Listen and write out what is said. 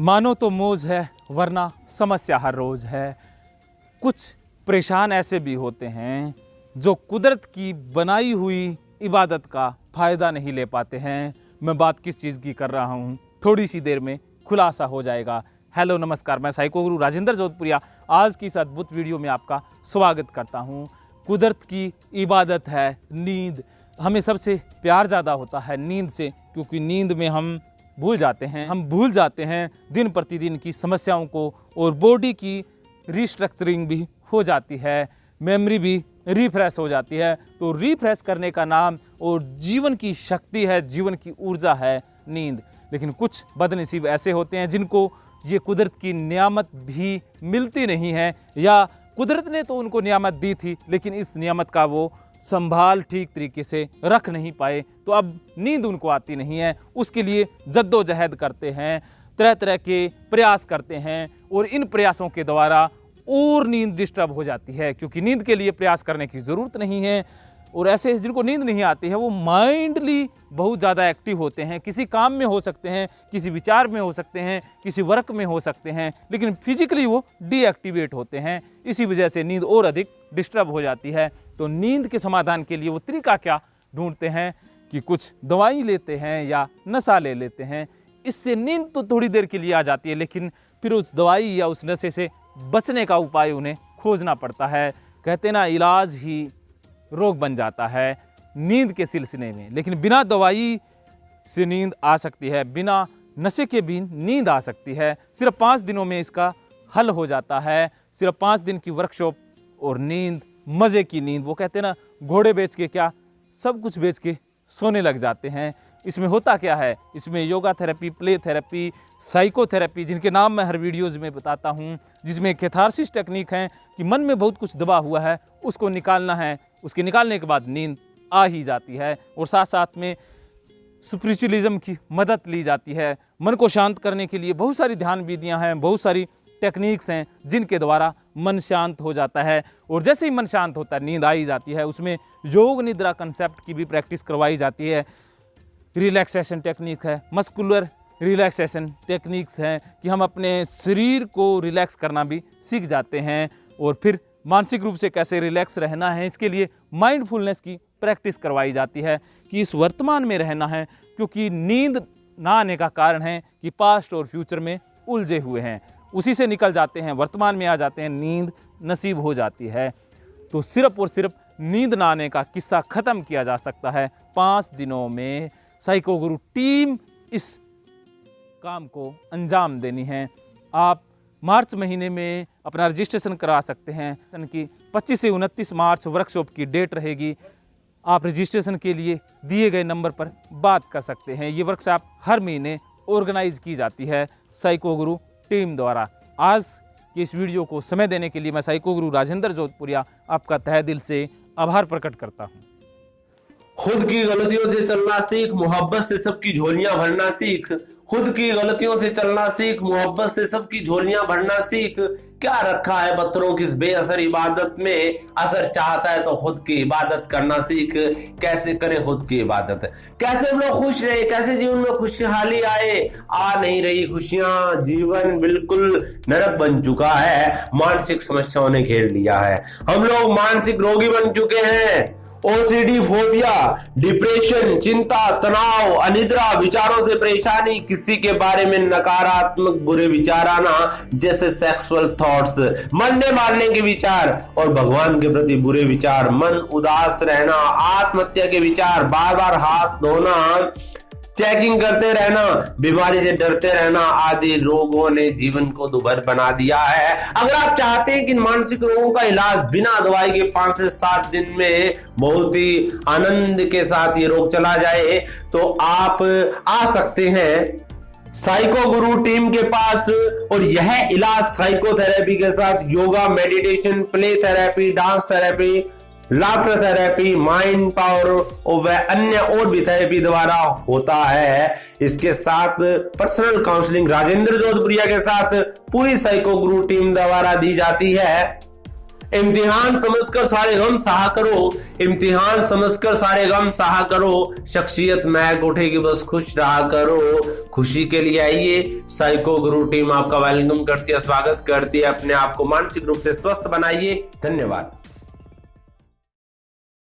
मानो तो मौज है वरना समस्या हर रोज है। कुछ परेशान ऐसे भी होते हैं जो कुदरत की बनाई हुई इबादत का फ़ायदा नहीं ले पाते हैं। मैं बात किस चीज़ की कर रहा हूँ, थोड़ी सी देर में खुलासा हो जाएगा। हेलो नमस्कार, मैं साइको गुरु राजेंद्र जोधपुरिया आज की इस अद्भुत वीडियो में आपका स्वागत करता हूँ। कुदरत की इबादत है नींद। हमें सबसे प्यार ज़्यादा होता है नींद से, क्योंकि नींद में हम भूल जाते हैं दिन प्रतिदिन की समस्याओं को, और बॉडी की रिस्ट्रक्चरिंग भी हो जाती है, मेमोरी भी रिफ्रेश हो जाती है। तो रिफ्रेश करने का नाम और जीवन की शक्ति है, जीवन की ऊर्जा है नींद। लेकिन कुछ बदनसीब ऐसे होते हैं जिनको ये कुदरत की नियामत भी मिलती नहीं है, या कुदरत ने तो उनको नियामत दी थी लेकिन इस नियामत का वो संभाल ठीक तरीके से रख नहीं पाए, तो अब नींद उनको आती नहीं है। उसके लिए जद्दोजहद करते हैं, तरह तरह के प्रयास करते हैं, और इन प्रयासों के द्वारा और नींद डिस्टर्ब हो जाती है, क्योंकि नींद के लिए प्रयास करने की ज़रूरत नहीं है। और ऐसे जिनको नींद नहीं आती है वो माइंडली बहुत ज़्यादा एक्टिव होते हैं, किसी काम में हो सकते हैं, किसी विचार में हो सकते हैं, किसी वर्क में हो सकते हैं, लेकिन फिजिकली वो डीएक्टिवेट होते हैं। इसी वजह से नींद और अधिक डिस्टर्ब हो जाती है। तो नींद के समाधान के लिए वो तरीका क्या ढूंढते हैं कि कुछ दवाई लेते हैं या नशा ले लेते हैं। इससे नींद तो थोड़ी देर के लिए आ जाती है, लेकिन फिर उस दवाई या उस नशे से बचने का उपाय उन्हें खोजना पड़ता है। कहते ना, इलाज ही रोग बन जाता है नींद के सिलसिले में। लेकिन बिना दवाई से नींद आ सकती है, बिना नशे के भी नींद आ सकती है। सिर्फ 5 दिनों में इसका हल हो जाता है। सिर्फ 5 दिन की वर्कशॉप और नींद, मज़े की नींद। वो कहते हैं ना, घोड़े बेच के क्या सब कुछ बेच के सोने लग जाते हैं। इसमें होता क्या है, इसमें yoga therapy, play therapy, psychotherapy, जिनके नाम मैं हर वीडियोज़ में बताता हूँ, जिसमें कैथारसिस टेक्निक है कि मन में बहुत कुछ दबा हुआ है उसको निकालना है, उसके निकालने के बाद नींद आ ही जाती है। और साथ साथ में स्पिरिचुअलिज्म की मदद ली जाती है। मन को शांत करने के लिए बहुत सारी ध्यान विधियाँ हैं, बहुत सारी टेक्निक्स हैं जिनके द्वारा मन शांत हो जाता है। और जैसे ही मन शांत होता है नींद आ ही जाती है। उसमें योग निद्रा कंसेप्ट की भी प्रैक्टिस करवाई जाती है। रिलैक्सेशन टेक्निक है, मस्कुलर रिलैक्सेशन टेक्निक्स हैं कि हम अपने शरीर को रिलैक्स करना भी सीख जाते हैं। और फिर मानसिक रूप से कैसे रिलैक्स रहना है, इसके लिए माइंडफुलनेस की प्रैक्टिस करवाई जाती है कि इस वर्तमान में रहना है, क्योंकि नींद ना आने का कारण है कि पास्ट और फ्यूचर में उलझे हुए हैं, उसी से निकल जाते हैं, वर्तमान में आ जाते हैं, नींद नसीब हो जाती है। तो सिर्फ और सिर्फ नींद ना आने का किस्सा ख़त्म किया जा सकता है 5 दिनों में। साइको गुरु टीम इस काम को अंजाम देनी है। आप मार्च महीने में अपना रजिस्ट्रेशन करा सकते हैं। सन की 25 से 29 मार्च वर्कशॉप की डेट रहेगी। आप रजिस्ट्रेशन के लिए दिए गए नंबर पर बात कर सकते हैं। ये वर्कशॉप हर महीने ऑर्गेनाइज की जाती है साइको गुरु टीम द्वारा। आज की इस वीडियो को समय देने के लिए मैं साइको गुरु राजेंद्र जोधपुरिया आपका तहे दिल से आभार प्रकट करता हूँ। खुद की गलतियों से चलना सीख, मोहब्बत से सबकी झोलियां भरना सीख। खुद की गलतियों से चलना सीख, मोहब्बत से सबकी झोलियां भरना सीख। क्या रखा है पत्थरों की इस बेअसर इबादत में, असर चाहता है तो खुद की इबादत करना सीख। कैसे करें खुद की इबादत, कैसे हम लोग खुश रहे, कैसे जीवन में खुशहाली आए। आ नहीं रही खुशियां, जीवन बिल्कुल नरक बन चुका है, मानसिक समस्याओं ने घेर लिया है। हम लोग मानसिक रोगी बन चुके हैं। ओसीडी, फोबिया, डिप्रेशन, चिंता, तनाव, अनिद्रा, विचारों से परेशानी, किसी के बारे में नकारात्मक बुरे विचार आना, जैसे सेक्सुअल थॉट्स, मरने मारने के विचार और भगवान के प्रति बुरे विचार, मन उदास रहना, आत्महत्या के विचार, बार बार हाथ धोना, चेकिंग करते रहना, बीमारी से डरते रहना आदि रोगों ने जीवन को दुभर बना दिया है। अगर आप चाहते हैं कि मानसिक रोगों का इलाज बिना दवाई के 5 से 7 दिन में बहुत ही आनंद के साथ ये रोग चला जाए, तो आप आ सकते हैं साइको गुरु टीम के पास। और यह इलाज साइकोथेरेपी के साथ yoga, meditation, play therapy, dance therapy, laughter therapy, mind power और वह अन्य और भी थेरेपी द्वारा होता है। इसके साथ पर्सनल काउंसलिंग राजेंद्र जोधपुरिया के साथ पूरी साइको गुरु टीम द्वारा दी जाती है। इम्तिहान समझकर सारे गम सहा करो, इम्तिहान समझकर सारे गम सहा करो, शख्सियत महक उठेगी बस खुश रहा करो। खुशी के लिए आइए, साइको गुरु टीम आपका वेलकम करती है, स्वागत करती है। अपने आप को मानसिक रूप से स्वस्थ बनाइए। धन्यवाद।